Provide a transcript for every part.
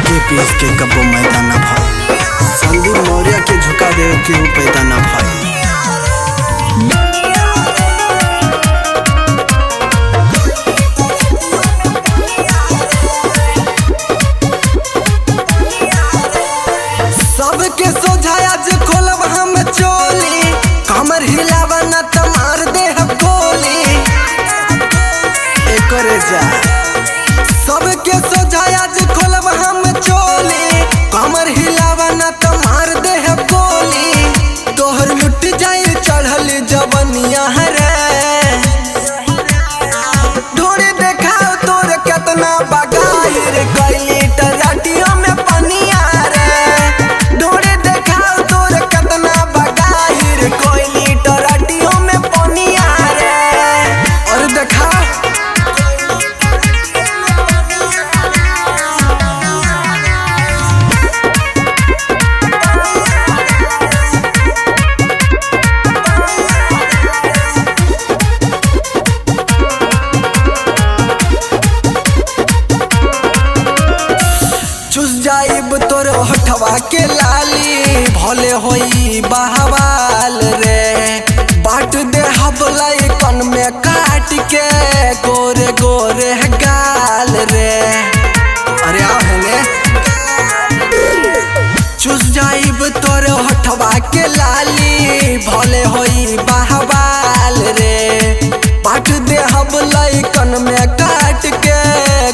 KPS के कबो मैदान न भाई, संदीप मौर्य के झुका दे के पैदा न भाई। सबके सोझाया जे खोलब हम चोली, कमर हिलावा न त मार दे हम गोली। एकरे जा सबके सोझाया जे खोलब हम चोली, कमर हिलावा न त मार दे हम गोली। तोहर लुट जाई चढ़ल जवनिया रे, ढोरे देखाओ तोर केतना बगाइर गइली टराटियों में पनिया रे। ढोरे देखाओ तोर केतना बगाइर गइली टराटियों में पनिया रे। और देखा चुस जाइब तोर होठवा के लाली, भले होई बहवाल रे। बाट दे हबलाई कन में काट के गोरे गोरे गाल रे। अरे आहने चुस जाइब तोर होठवा के लाली, भले होई बहवाल रे। बाट दे हबलाई कन में काट के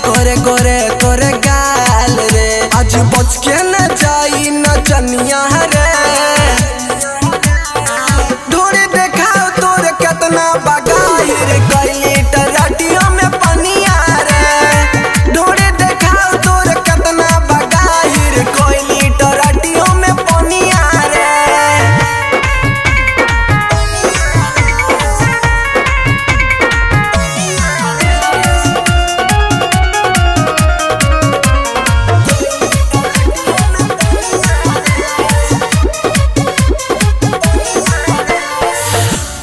गोरे गोरे तोरे गाल रे। आज बच के न जाई नचनिया रे, ढोरे देखाओ तोर केतना बगाइर गइली टराटियों में पनिया रे। ढोरे देखाओ तोर केतना बगाइर गइली टराटियों में पनिया रे।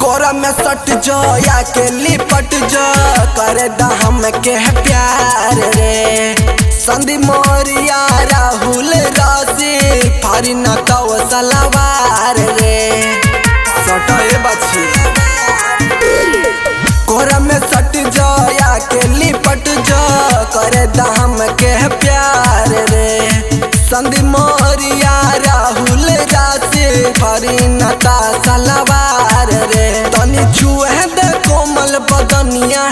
कोरा में सट जो या के लिपट जो, करे दा हम के प्यार रे। संदीप मौर्य राहुल राशि फारी न तो सलवार रे। सटे बच्ची कोरा में सट जो या के लिपट जो, करे दा हम के प्यार रे। संदीप मौर्य राहुल राशि फारी न तो सलवार रे। तनी छुए दे कोमल बदनिया